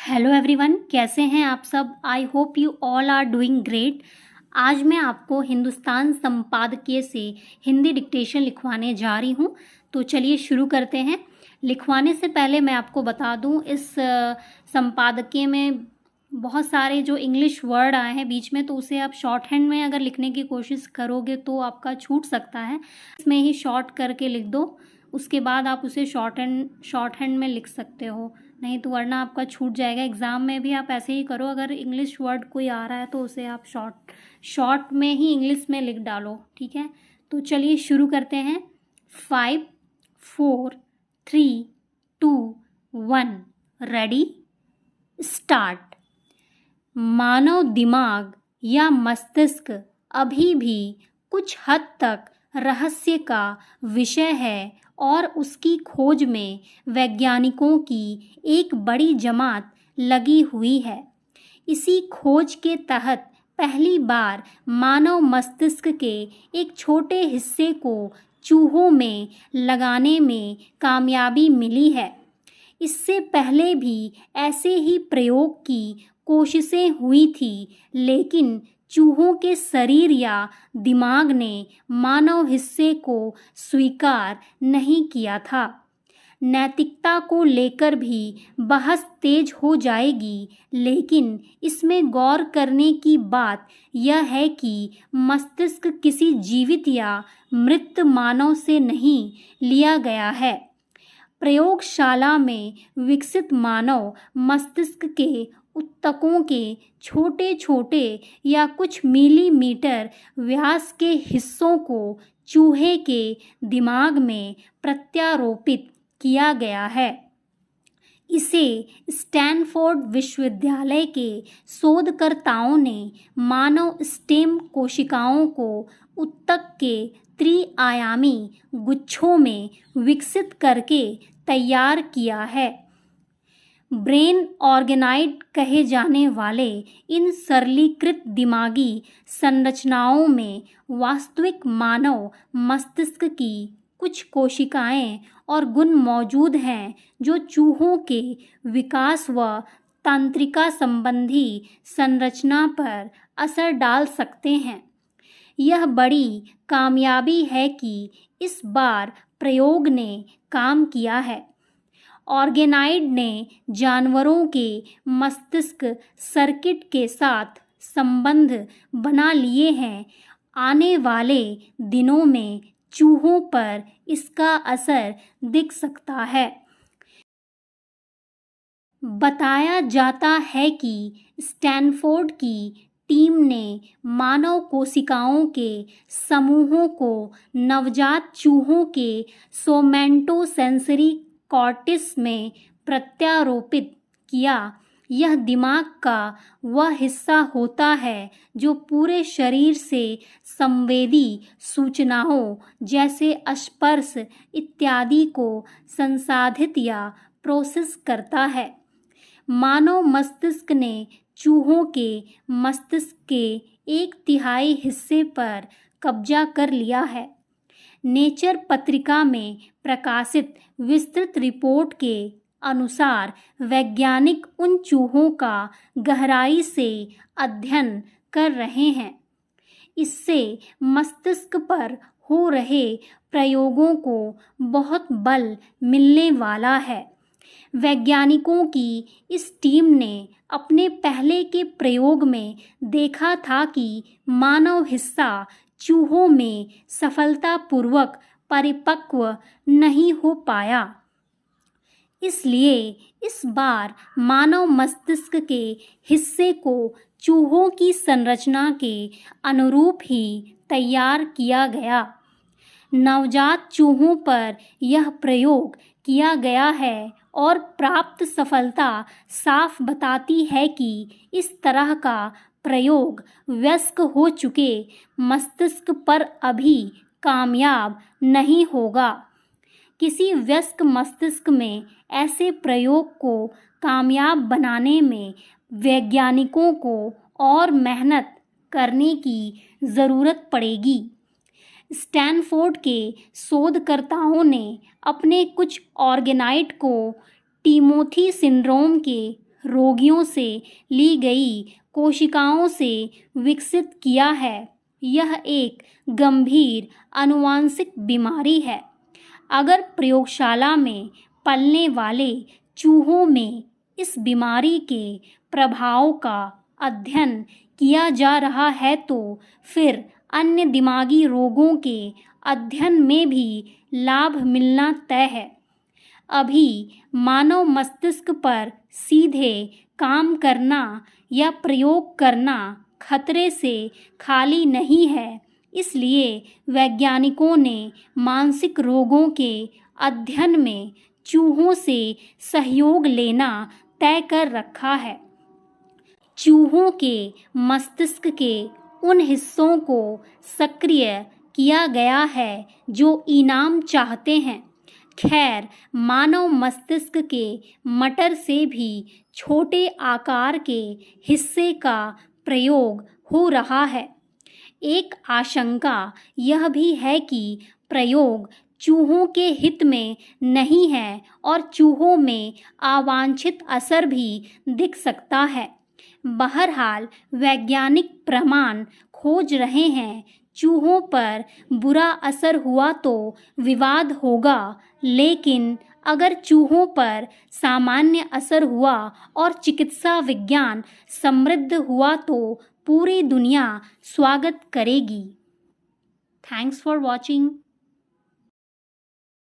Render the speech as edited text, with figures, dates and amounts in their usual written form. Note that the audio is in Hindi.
हेलो एवरीवन, कैसे हैं आप सब। I hope you all are doing great. आज मैं आपको हिंदुस्तान संपादकीय से हिंदी डिक्टेशन लिखवाने जा रही हूँ। तो चलिए शुरू करते हैं। लिखवाने से पहले मैं आपको बता दूँ, इस संपादकीय में बहुत सारे जो इंग्लिश वर्ड आए हैं बीच में, तो उसे आप शॉर्ट हैंड में अगर लिखने की कोशिश करोगे तो आपका छूट सकता है। इसमें ही शॉर्ट करके लिख दो, उसके बाद आप उसे शॉर्ट हैंड में लिख सकते हो, नहीं तो वरना आपका छूट जाएगा। एग्ज़ाम में भी आप ऐसे ही करो, अगर इंग्लिश वर्ड कोई आ रहा है तो उसे आप शॉर्ट में ही इंग्लिश में लिख डालो, ठीक है। तो चलिए शुरू करते हैं। 5 4 3 2 1 रेडी स्टार्ट। मानव दिमाग या मस्तिष्क अभी भी कुछ हद तक रहस्य का विषय है और उसकी खोज में वैज्ञानिकों की एक बड़ी जमात लगी हुई है। इसी खोज के तहत पहली बार मानव मस्तिष्क के एक छोटे हिस्से को चूहों में लगाने में कामयाबी मिली है। इससे पहले भी ऐसे ही प्रयोग की कोशिशें हुई थी, लेकिन चूहों के शरीर या दिमाग ने मानव हिस्से को स्वीकार नहीं किया था। नैतिकता को लेकर भी बहस तेज हो जाएगी, लेकिन इसमें गौर करने की बात यह है कि मस्तिष्क किसी जीवित या मृत मानव से नहीं लिया गया है। प्रयोगशाला में विकसित मानव मस्तिष्क के ऊतकों के छोटे छोटे या कुछ मिलीमीटर व्यास के हिस्सों को चूहे के दिमाग में प्रत्यारोपित किया गया है। इसे स्टैनफोर्ड विश्वविद्यालय के शोधकर्ताओं ने मानव स्टेम कोशिकाओं को ऊतक के त्रिआयामी गुच्छों में विकसित करके तैयार किया है। ब्रेन ऑर्गेनाइड कहे जाने वाले इन सरलीकृत दिमागी संरचनाओं में वास्तविक मानव मस्तिष्क की कुछ कोशिकाएं और गुण मौजूद हैं जो चूहों के विकास व तंत्रिका संबंधी संरचना पर असर डाल सकते हैं। यह बड़ी कामयाबी है कि इस बार प्रयोग ने काम किया है। ऑर्गेनाइड ने जानवरों के मस्तिष्क सर्किट के साथ संबंध बना लिए हैं। आने वाले दिनों में चूहों पर इसका असर दिख सकता है। बताया जाता है कि स्टैनफोर्ड की टीम ने मानव कोशिकाओं के समूहों को नवजात चूहों के सोमेंटोसेंसरी कॉर्टेक्स में प्रत्यारोपित किया। यह दिमाग का वह हिस्सा होता है जो पूरे शरीर से संवेदी सूचनाओं जैसे स्पर्श इत्यादि को संसाधित या प्रोसेस करता है। मानव मस्तिष्क ने चूहों के मस्तिष्क के 1/3 हिस्से पर कब्जा कर लिया है। नेचर पत्रिका में प्रकाशित विस्तृत रिपोर्ट के अनुसार वैज्ञानिक उन चूहों का गहराई से अध्ययन कर रहे हैं। इससे मस्तिष्क पर हो रहे प्रयोगों को बहुत बल मिलने वाला है। वैज्ञानिकों की इस टीम ने अपने पहले के प्रयोग में देखा था कि मानव हिस्सा चूहों में सफलतापूर्वक परिपक्व नहीं हो पाया। इसलिए इस बार मानव मस्तिष्क के हिस्से को चूहों की संरचना के अनुरूप ही तैयार किया गया। नवजात चूहों पर यह प्रयोग किया गया है और प्राप्त सफलता साफ बताती है कि इस तरह का प्रयोग वयस्क हो चुके मस्तिष्क पर अभी कामयाब नहीं होगा। किसी वयस्क मस्तिष्क में ऐसे प्रयोग को कामयाब बनाने में वैज्ञानिकों को और मेहनत करने की ज़रूरत पड़ेगी। स्टैनफोर्ड के शोधकर्ताओं ने अपने कुछ ऑर्गेनाइड को टिमोथी सिंड्रोम के रोगियों से ली गई कोशिकाओं से विकसित किया है। यह एक गंभीर आनुवांशिक बीमारी है। अगर प्रयोगशाला में पलने वाले चूहों में इस बीमारी के प्रभाव का अध्ययन किया जा रहा है तो फिर अन्य दिमागी रोगों के अध्ययन में भी लाभ मिलना तय है। अभी मानव मस्तिष्क पर सीधे काम करना या प्रयोग करना खतरे से खाली नहीं है, इसलिए वैज्ञानिकों ने मानसिक रोगों के अध्ययन में चूहों से सहयोग लेना तय कर रखा है। चूहों के मस्तिष्क के उन हिस्सों को सक्रिय किया गया है जो इनाम चाहते हैं। खैर, मानव मस्तिष्क के मटर से भी छोटे आकार के हिस्से का प्रयोग हो रहा है। एक आशंका यह भी है कि प्रयोग चूहों के हित में नहीं है और चूहों में अवांछित असर भी दिख सकता है। बहरहाल वैज्ञानिक प्रमाण खोज रहे हैं। चूहों पर बुरा असर हुआ तो विवाद होगा, लेकिन अगर चूहों पर सामान्य असर हुआ और चिकित्सा विज्ञान समृद्ध हुआ तो पूरी दुनिया स्वागत करेगी। Thanks for watching.